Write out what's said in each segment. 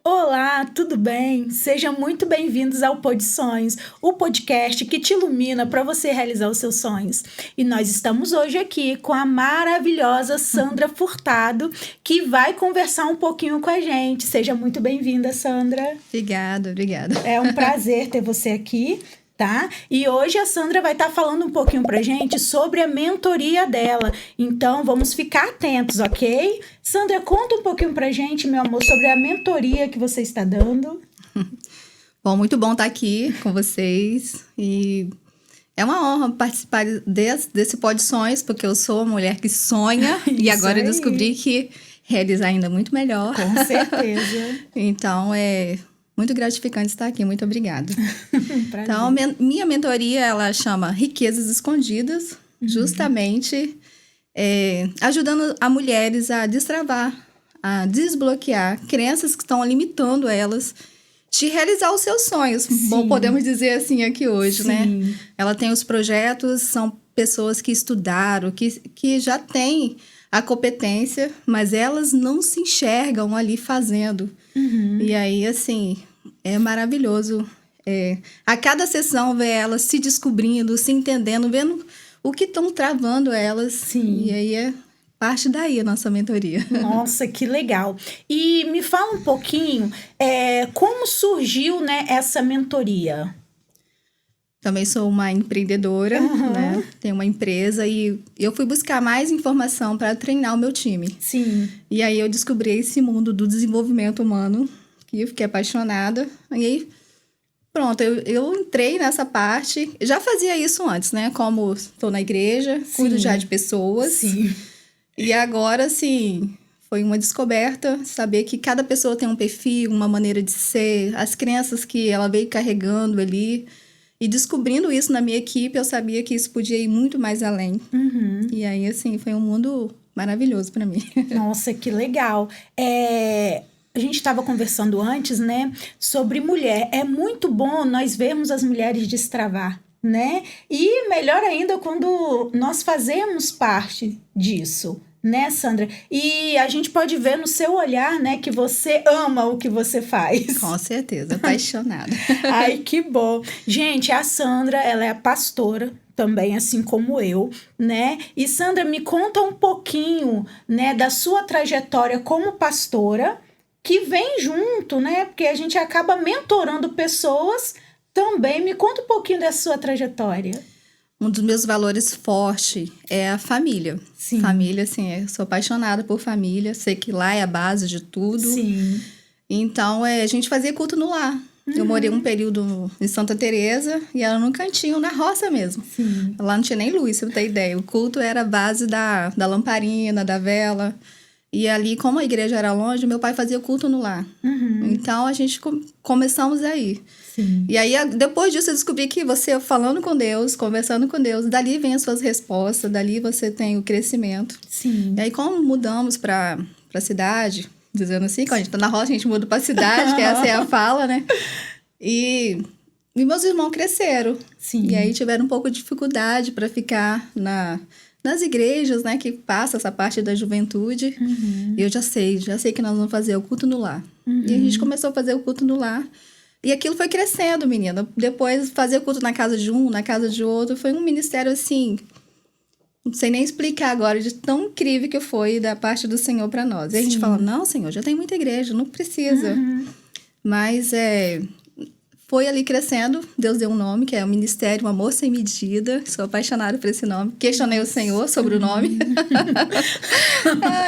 Olá, tudo bem? Sejam muito bem-vindos ao Pod Sonhos, o podcast que te ilumina para você realizar os seus sonhos. E nós estamos hoje aqui com a maravilhosa Sandra Furtado, que vai conversar um pouquinho com a gente. Seja muito bem-vinda, Sandra. Obrigada. É um prazer ter você aqui. Tá? E hoje a Sandra vai estar falando um pouquinho pra gente sobre a mentoria dela. Então, vamos ficar atentos, ok? Sandra, conta um pouquinho pra gente, meu amor, sobre a mentoria que você está dando. Bom, muito bom estar aqui com vocês. E é uma honra participar desse Pod Sonhos, porque eu sou uma mulher que sonha. E agora eu descobri que realizar ainda é muito melhor. Com certeza. Então, é muito gratificante estar aqui. Muito obrigada. Então, minha mentoria, ela chama Riquezas Escondidas, justamente ajudando a mulheres a destravar, a desbloquear crenças que estão limitando elas de realizar os seus sonhos. Sim. Bom, podemos dizer assim aqui hoje, sim, né? Ela tem os projetos, são pessoas que estudaram, que já têm a competência, mas elas não se enxergam ali fazendo. E aí, assim, é maravilhoso. A cada sessão, ver elas se descobrindo, se entendendo, vendo o que estão travando elas. Sim. E aí parte daí a nossa mentoria. Nossa, que legal. E me fala um pouquinho, como surgiu, né, essa mentoria? Também sou uma empreendedora, né? Tenho uma empresa e eu fui buscar mais informação para treinar o meu time. Sim. E aí eu descobri esse mundo do desenvolvimento humano, que eu fiquei apaixonada. E aí, pronto, eu entrei nessa parte. Já fazia isso antes, né? Como estou na igreja, cuido já de pessoas. Sim. E agora, assim, foi uma descoberta saber que cada pessoa tem um perfil, uma maneira de ser, as crenças que ela veio carregando ali. E descobrindo isso na minha equipe, eu sabia que isso podia ir muito mais além. E aí, assim, foi um mundo maravilhoso para mim. Nossa, que legal. A gente estava conversando antes, né, sobre mulher. É muito bom nós vermos as mulheres destravar, né? E melhor ainda quando nós fazemos parte disso, né, Sandra? E a gente pode ver no seu olhar, né, que você ama o que você faz. Com certeza, apaixonada. Ai, que bom. Gente, a Sandra, ela é pastora também, assim como eu, né? E Sandra, me conta um pouquinho, né, da sua trajetória como pastora, que vem junto, né? Porque a gente acaba mentorando pessoas também. Me conta um pouquinho da sua trajetória. Um dos meus valores fortes é a família. Sim. Família, assim, eu sou apaixonada por família. Sei que lá é a base de tudo. Sim. Então, a gente fazia culto no lar. Eu morei um período em Santa Teresa e era num cantinho, na roça mesmo. Sim. Lá não tinha nem luz, se você ter ideia. O culto era a base da lamparina, da vela. E ali, como a igreja era longe, meu pai fazia culto no lar. Então, a gente começamos aí. Sim. E aí, depois disso, eu descobri que você falando com Deus, conversando com Deus, dali vem as suas respostas, dali você tem o crescimento. Sim. E aí, como mudamos para a cidade, dizendo assim, quando a gente tá na roça, a gente muda para a cidade, que essa é a fala, né? E meus irmãos cresceram. Sim. E aí, tiveram um pouco de dificuldade para ficar nas igrejas, né, que passa essa parte da juventude. E eu já sei que nós vamos fazer o culto no lar. E a gente começou a fazer o culto no lar. E aquilo foi crescendo, menina. Depois, fazer o culto na casa de um, na casa de outro, foi um ministério, assim, não sei nem explicar agora, de tão incrível que foi da parte do Senhor para nós. E a gente fala, não, Senhor, já tem muita igreja, não precisa. Mas foi ali crescendo, Deus deu um nome, que é o Ministério Amor Sem Medida. Sou apaixonada por esse nome. Questionei o Senhor sobre o nome.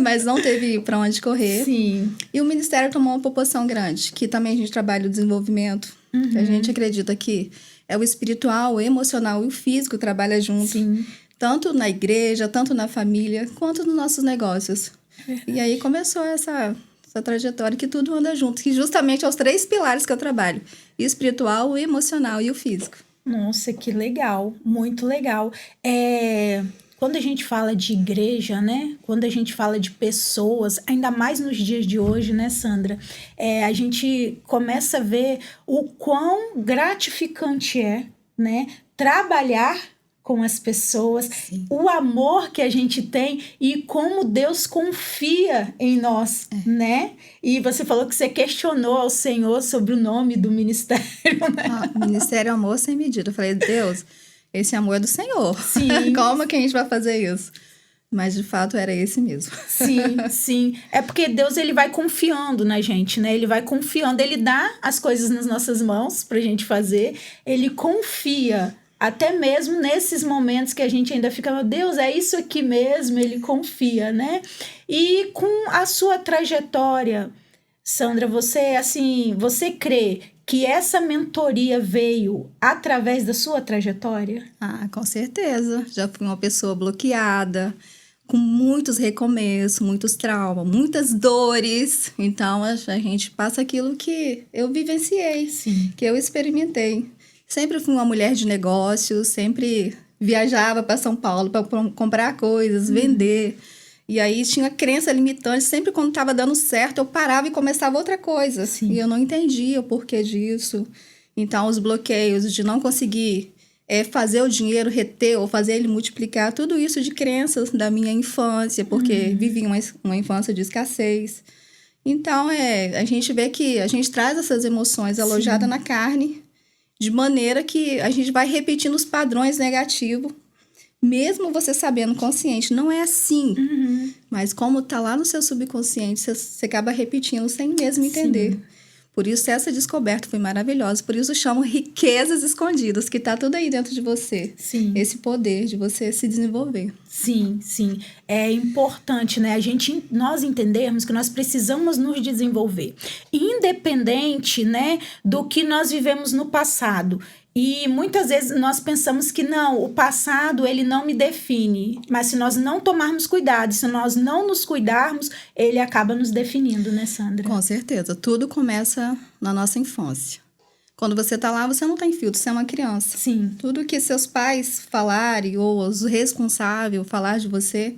Mas não teve para onde correr. Sim. E o Ministério tomou uma proporção grande, que também a gente trabalha o desenvolvimento. A gente acredita que é o espiritual, o emocional e o físico trabalha junto. Sim. Tanto na igreja, tanto na família, quanto nos nossos negócios. E aí começou essa trajetória que tudo anda junto, que justamente é os 3 pilares que eu trabalho: o espiritual, o emocional e o físico. Nossa, que legal, muito legal. Quando a gente fala de igreja, né? Quando a gente fala de pessoas, ainda mais nos dias de hoje, né, Sandra? A gente começa a ver o quão gratificante é, né? Trabalhar com as pessoas, Sim. o amor que a gente tem e como Deus confia em nós, né? E você falou que você questionou ao Senhor sobre o nome do ministério, né? Ministério Amor Sem Medida. Eu falei, Deus, esse amor é do Senhor. Sim. Como que a gente vai fazer isso? Mas, de fato, era esse mesmo. Sim, sim. É porque Deus, ele vai confiando na gente, né? Ele vai confiando, ele dá as coisas nas nossas mãos pra gente fazer, ele confia. Até mesmo nesses momentos que a gente ainda fica, meu Deus, é isso aqui mesmo, ele confia, né? E com a sua trajetória, Sandra, você crê que essa mentoria veio através da sua trajetória? Com certeza. Já fui uma pessoa bloqueada, com muitos recomeços, muitos traumas, muitas dores. Então, a gente passa aquilo que eu vivenciei, Sim. que eu experimentei. Sempre fui uma mulher de negócios, sempre viajava para São Paulo para comprar coisas, vender. E aí tinha crença limitante. Sempre quando estava dando certo, eu parava e começava outra coisa. Sim. E eu não entendia o porquê disso. Então, os bloqueios de não conseguir fazer o dinheiro reter ou fazer ele multiplicar, tudo isso de crenças da minha infância, porque vivi uma infância de escassez. Então, a gente vê que a gente traz essas emoções alojadas na carne, de maneira que a gente vai repetindo os padrões negativos, mesmo você sabendo consciente, não é assim. Mas como tá lá no seu subconsciente, você acaba repetindo sem mesmo entender. Sim. Por isso, essa descoberta foi maravilhosa. Por isso, eu chamo riquezas escondidas, que tá tudo aí dentro de você. Sim. Esse poder de você se desenvolver. Sim, sim. É importante, né? Nós entendermos que nós precisamos nos desenvolver. Independente, né, do que nós vivemos no passado. E muitas vezes nós pensamos que não, o passado ele não me define. Mas se nós não tomarmos cuidado, se nós não nos cuidarmos, ele acaba nos definindo, né, Sandra? Com certeza. Tudo começa na nossa infância. Quando você tá lá, você não tem filtro, você é uma criança. Sim. Tudo que seus pais falarem ou os responsáveis falar de você,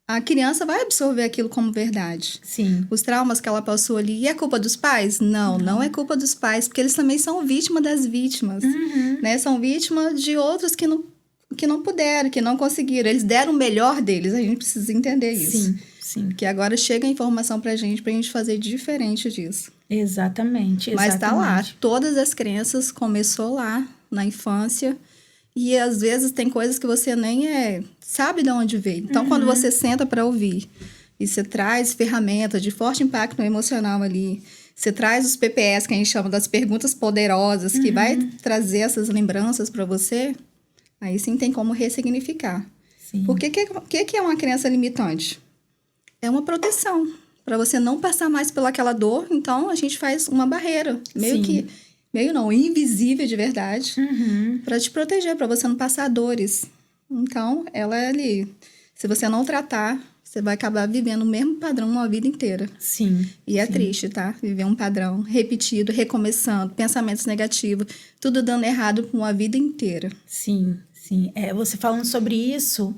a criança vai absorver aquilo como verdade. Sim. Os traumas que ela passou ali, e é culpa dos pais? Não é culpa dos pais, porque eles também são vítimas das vítimas, né? São vítimas de outros que não puderam, que não conseguiram. Eles deram o melhor deles, a gente precisa entender isso. Sim. Porque agora chega a informação pra gente fazer diferente disso. Exatamente. Mas tá lá, todas as crenças começou lá, na infância. E às vezes tem coisas que você nem sabe de onde veio. Então, quando você senta para ouvir e você traz ferramentas de forte impacto emocional ali, você traz os PPS, que a gente chama das perguntas poderosas, que vai trazer essas lembranças para você, aí sim tem como ressignificar. Sim. Porque o que é uma crença limitante? É uma proteção, para você não passar mais pelaquela dor. Então, a gente faz uma barreira, invisível de verdade, para te proteger, para você não passar dores. Então, ela é ali. Se você não tratar, você vai acabar vivendo o mesmo padrão uma vida inteira. Sim. E é triste, tá? Viver um padrão repetido, recomeçando, pensamentos negativos, tudo dando errado por uma vida inteira. Sim. Você falando sobre isso,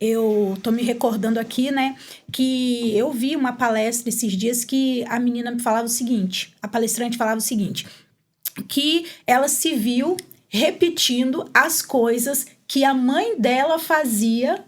eu tô me recordando aqui, né, que eu vi uma palestra esses dias que a menina me falava o seguinte, a palestrante falava o seguinte, que ela se viu repetindo as coisas que a mãe dela fazia,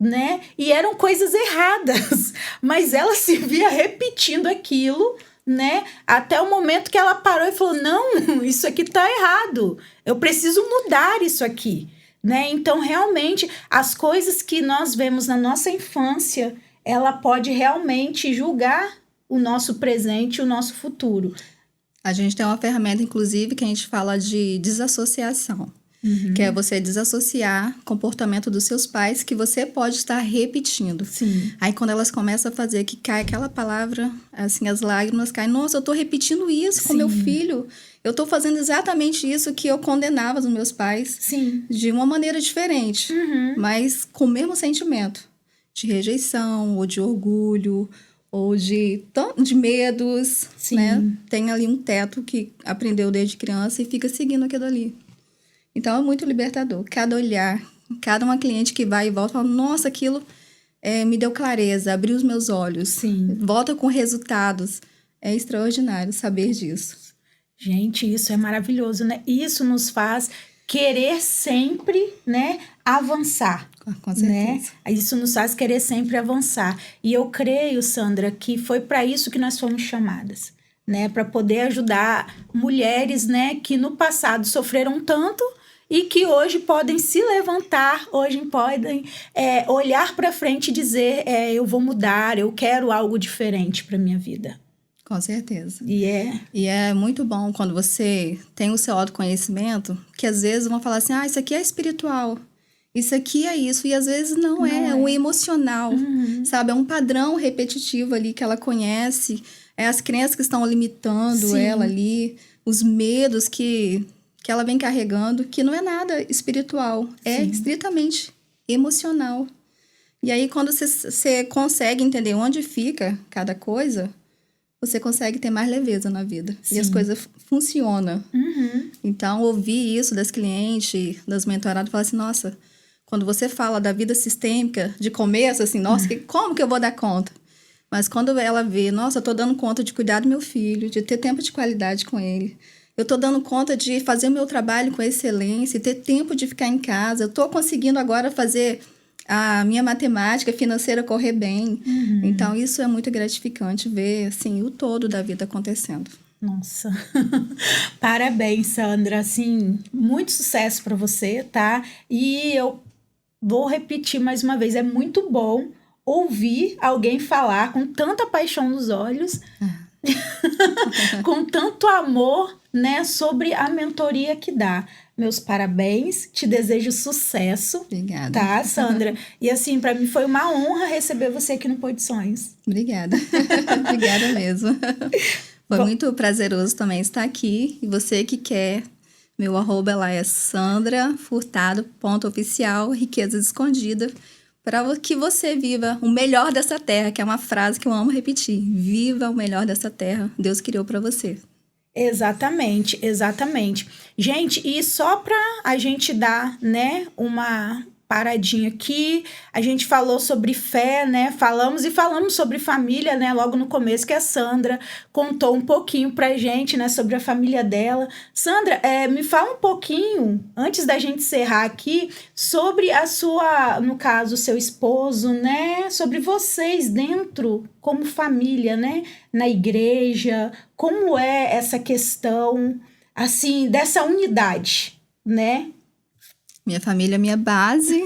né? E eram coisas erradas, mas ela se via repetindo aquilo, né? Até o momento que ela parou e falou, não, isso aqui tá errado, eu preciso mudar isso aqui, né? Então, realmente, as coisas que nós vemos na nossa infância, ela pode realmente julgar o nosso presente e o nosso futuro. A gente tem uma ferramenta, inclusive, que a gente fala de desassociação. Que é você desassociar o comportamento dos seus pais que você pode estar repetindo. Sim. Aí, quando elas começam a fazer que cai aquela palavra, assim, as lágrimas caem. Nossa, eu tô repetindo isso com meu filho. Eu tô fazendo exatamente isso que eu condenava os meus pais. Sim. De uma maneira diferente. Mas com o mesmo sentimento. De rejeição, ou de orgulho, ou de medos, né? Tem ali um teto que aprendeu desde criança e fica seguindo aquilo ali. Então, é muito libertador. Cada olhar, cada uma cliente que vai e volta, fala, nossa, aquilo me deu clareza, abriu os meus olhos. Sim. Volta com resultados. É extraordinário saber disso. Gente, isso é maravilhoso, né? Isso nos faz querer sempre, né, avançar. Com certeza. Né? Isso nos faz querer sempre avançar. E eu creio, Sandra, que foi para isso que nós fomos chamadas, né? Para poder ajudar mulheres, né, que no passado sofreram tanto e que hoje podem se levantar, hoje podem olhar para frente e dizer, eu vou mudar, eu quero algo diferente para minha vida. Com certeza. E é muito bom quando você tem o seu autoconhecimento, que às vezes vão falar assim, isso aqui é espiritual, isso aqui é isso, e às vezes não é o emocional, sabe? É um padrão repetitivo ali que ela conhece, é as crenças que estão limitando ela ali, os medos que ela vem carregando, que não é nada espiritual, é estritamente emocional. E aí, quando você consegue entender onde fica cada coisa, você consegue ter mais leveza na vida. Sim. E as coisas funcionam. Então, ouvir isso das clientes, das mentoradas, falar assim, nossa, quando você fala da vida sistêmica, de começo, assim, nossa, como que eu vou dar conta? Mas quando ela vê, nossa, eu tô dando conta de cuidar do meu filho, de ter tempo de qualidade com ele. Eu tô dando conta de fazer o meu trabalho com excelência, ter tempo de ficar em casa. Eu tô conseguindo agora fazer a minha matemática financeira correr bem. Então, isso é muito gratificante ver, assim, o todo da vida acontecendo. Nossa, parabéns, Sandra, assim, muito sucesso para você, tá? E eu vou repetir mais uma vez, é muito bom ouvir alguém falar com tanta paixão nos olhos, com tanto amor, né, sobre a mentoria que dá. Meus parabéns, te desejo sucesso. Obrigada. Tá, Sandra? E assim, para mim foi uma honra receber você aqui no Pôr de Sonhos. Obrigada. Obrigada mesmo. Foi muito prazeroso também estar aqui. E você que quer, meu arroba lá é sandrafurtado.oficial, riquezas escondidas, para que você viva o melhor dessa terra, que é uma frase que eu amo repetir. Viva o melhor dessa terra. Deus criou para você. Exatamente, exatamente. Gente, e só para a gente dar, né, uma paradinha aqui, a gente falou sobre fé, né, falamos sobre família, né, logo no começo, que a Sandra contou um pouquinho pra gente, né, sobre a família dela. Sandra, me fala um pouquinho, antes da gente encerrar aqui, sobre a sua, no caso, seu esposo, né, sobre vocês dentro, como família, né, na igreja, como é essa questão, assim, dessa unidade, né? Minha família é minha base.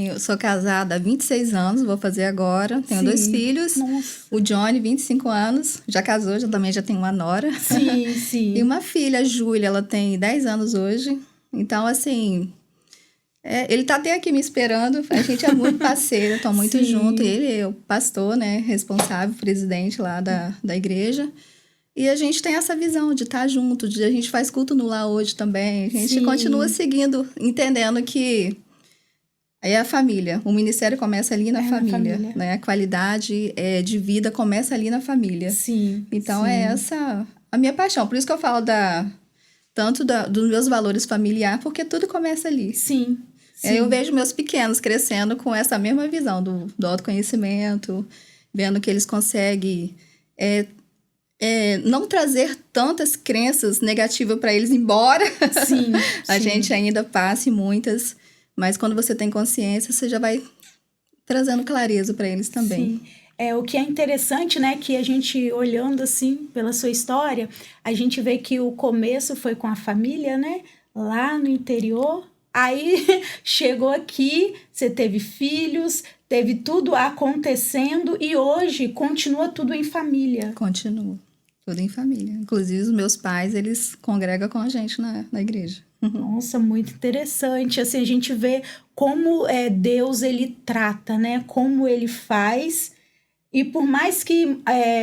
Eu sou casada há 26 anos, vou fazer agora. Tenho 2 filhos. Nossa. O Johnny, 25 anos, já casou, também já tem uma nora. Sim, sim. E uma filha, a Júlia, ela tem 10 anos hoje. Então, assim, ele tá até aqui me esperando. A gente é muito parceiro, estão muito junto. Ele é o pastor, né, responsável, presidente lá da igreja. E a gente tem essa visão de estar junto, a gente faz culto no lar hoje também. A gente continua seguindo, entendendo que aí é a família. O ministério começa ali na família, né? A qualidade de vida começa ali na família. Sim. Então, é essa a minha paixão. Por isso que eu falo tanto dos meus valores familiares, porque tudo começa ali. Sim. Eu vejo meus pequenos crescendo com essa mesma visão do autoconhecimento, vendo que eles conseguem... não trazer tantas crenças negativas para eles, embora a gente ainda passe muitas, mas quando você tem consciência, você já vai trazendo clareza para eles também. Sim. O que é interessante, né, que a gente olhando assim pela sua história, a gente vê que o começo foi com a família, né, lá no interior, aí chegou aqui, você teve filhos, teve tudo acontecendo e hoje continua tudo em família. Continua. Tudo em família. Inclusive, os meus pais, eles congregam com a gente na igreja. Nossa, muito interessante. Assim, a gente vê como Deus, ele trata, né? Como ele faz. E por mais que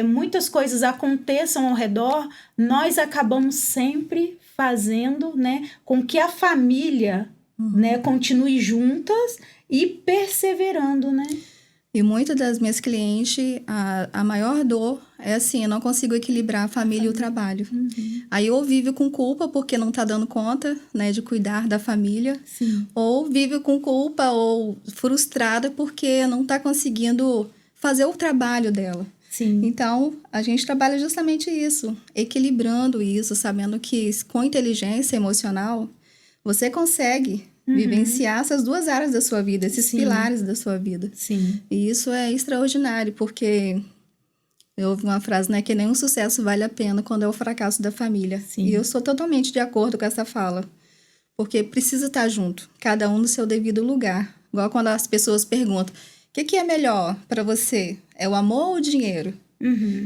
muitas coisas aconteçam ao redor, nós acabamos sempre fazendo, né? Com que a família, né, continue juntas e perseverando, né? E muitas das minhas clientes, a maior dor é assim, eu não consigo equilibrar a família e o trabalho. Aí ou vive com culpa porque não tá dando conta, né, de cuidar da família. Sim. Ou vive com culpa ou frustrada porque não tá conseguindo fazer o trabalho dela. Sim. Então, a gente trabalha justamente isso, equilibrando isso, sabendo que com inteligência emocional, você consegue vivenciar essas duas áreas da sua vida, esses pilares da sua vida. Sim. E isso é extraordinário, porque eu ouvi uma frase, né, que nenhum sucesso vale a pena quando é o fracasso da família. Sim. E eu sou totalmente de acordo com essa fala, porque precisa estar junto, cada um no seu devido lugar. Igual quando as pessoas perguntam, o que é melhor para você? É o amor ou o dinheiro?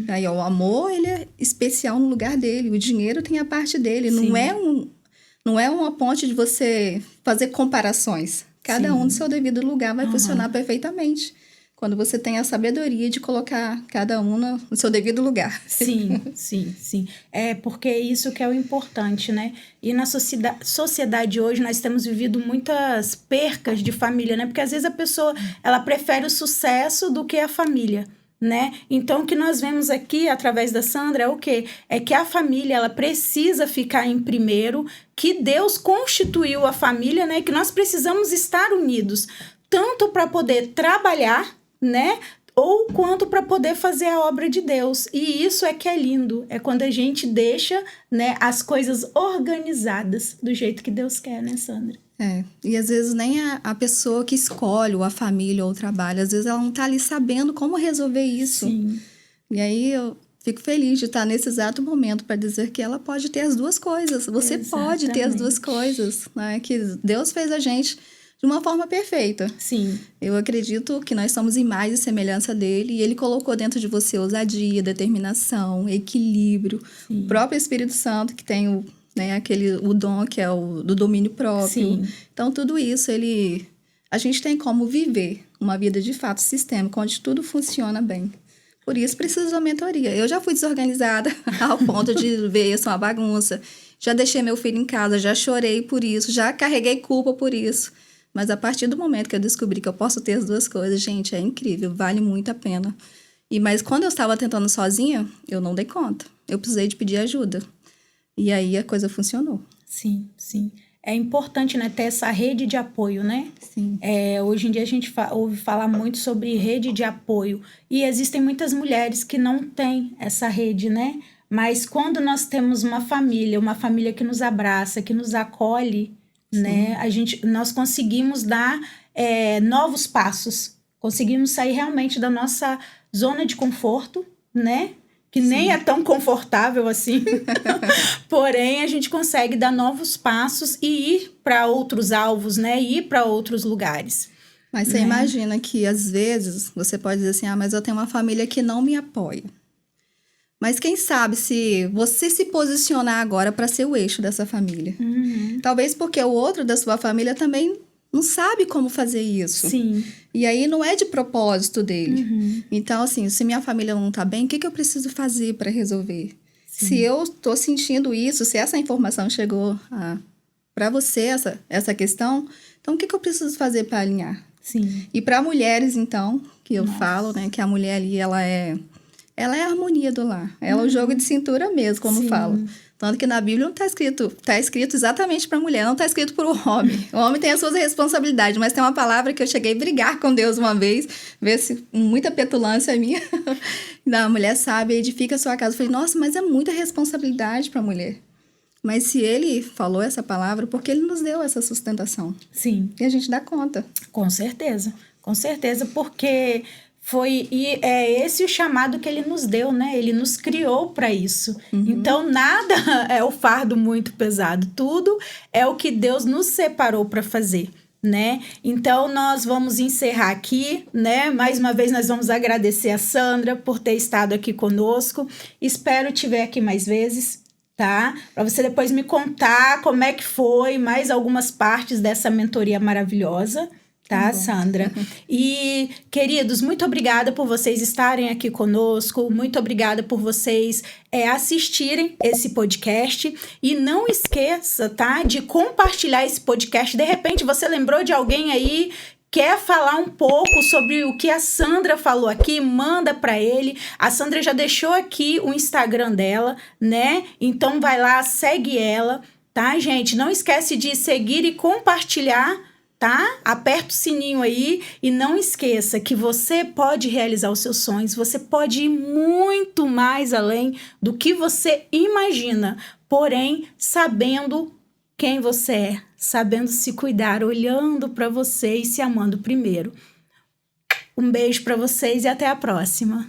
Aí, ó, o amor, ele é especial no lugar dele, o dinheiro tem a parte dele, não é uma ponte de você fazer comparações. Cada um no seu devido lugar vai funcionar perfeitamente. Quando você tem a sabedoria de colocar cada um no seu devido lugar. Sim. É porque é isso que é o importante, né? E na sociedade hoje nós temos vivido muitas percas de família, né? Porque às vezes a pessoa, ela prefere o sucesso do que a família, né? Então, o que nós vemos aqui, através da Sandra, é o quê? É que a família, ela precisa ficar em primeiro, que Deus constituiu a família, né? Que nós precisamos estar unidos, tanto para poder trabalhar, né? Ou quanto para poder fazer a obra de Deus. E isso é que é lindo, é quando a gente deixa, né, as coisas organizadas do jeito que Deus quer, né, Sandra? E às vezes nem a pessoa que escolhe, ou a família, ou o trabalho, às vezes ela não tá ali sabendo como resolver isso. Sim. E aí eu fico feliz de estar nesse exato momento para dizer que ela pode ter as duas coisas. Você pode ter as duas coisas, né? Que Deus fez a gente de uma forma perfeita. Sim. Eu acredito que nós somos imagem e semelhança dele, e ele colocou dentro de você ousadia, determinação, equilíbrio. Sim. O próprio Espírito Santo, que tem o dom que é o do domínio próprio. Sim. Então, tudo isso, a gente tem como viver uma vida de fato sistêmica, onde tudo funciona bem. Por isso, precisa de uma mentoria. Eu já fui desorganizada ao ponto de ver isso uma bagunça. Já deixei meu filho em casa, já chorei por isso, já carreguei culpa por isso. Mas a partir do momento que eu descobri que eu posso ter as duas coisas, gente, é incrível, vale muito a pena. Mas quando eu estava tentando sozinha, eu não dei conta. Eu precisei de pedir ajuda. E aí a coisa funcionou. Sim. É importante, né, ter essa rede de apoio, né? Sim. Hoje em dia a gente ouve falar muito sobre rede de apoio. E existem muitas mulheres que não têm essa rede, né? Mas quando nós temos uma família que nos abraça, que nos acolhe, né? Nós conseguimos dar novos passos. Conseguimos sair realmente da nossa zona de conforto, né? Que nem é tão confortável assim. Porém, a gente consegue dar novos passos e ir para outros alvos, né? E ir para outros lugares. Mas você imagina que, às vezes, você pode dizer assim, mas eu tenho uma família que não me apoia. Mas quem sabe se você se posicionar agora para ser o eixo dessa família. Talvez porque o outro da sua família também não sabe como fazer isso. Sim. E aí não é de propósito dele. Então, assim, se minha família não tá bem, o que eu preciso fazer para resolver? Sim. Se eu tô sentindo isso, se essa informação chegou para você, essa questão, então o que eu preciso fazer para alinhar? Sim. E para mulheres, então, que eu falo, né, que a mulher ali, ela é a harmonia do lar. Ela é o jogo de cintura mesmo, como falo. Tanto que na Bíblia não está escrito exatamente para a mulher, não está escrito para o homem. O homem tem as suas responsabilidades, mas tem uma palavra que eu cheguei a brigar com Deus uma vez, ver se muita petulância minha. A mulher sabe, edifica a sua casa. Eu falei, nossa, mas é muita responsabilidade para a mulher. Mas se ele falou essa palavra, porque ele nos deu essa sustentação. Sim. E a gente dá conta. Com certeza, porque é esse o chamado que ele nos deu, né? Ele nos criou para isso. Então, nada é o fardo muito pesado. Tudo é o que Deus nos separou para fazer, né? Então, nós vamos encerrar aqui, né? Mais uma vez, nós vamos agradecer a Sandra por ter estado aqui conosco. Espero te ver aqui mais vezes, tá? Para você depois me contar como é que foi, mais algumas partes dessa mentoria maravilhosa. Tá, Sandra? E, queridos, muito obrigada por vocês estarem aqui conosco, muito obrigada por vocês assistirem esse podcast e não esqueça, tá, de compartilhar esse podcast. De repente, você lembrou de alguém aí, quer falar um pouco sobre o que a Sandra falou aqui, manda para ele. A Sandra já deixou aqui o Instagram dela, né? Então, vai lá, segue ela, tá, gente? Não esquece de seguir e compartilhar, tá? Aperta o sininho aí e não esqueça que você pode realizar os seus sonhos, você pode ir muito mais além do que você imagina, porém, sabendo quem você é, sabendo se cuidar, olhando para você e se amando primeiro. Um beijo para vocês e até a próxima.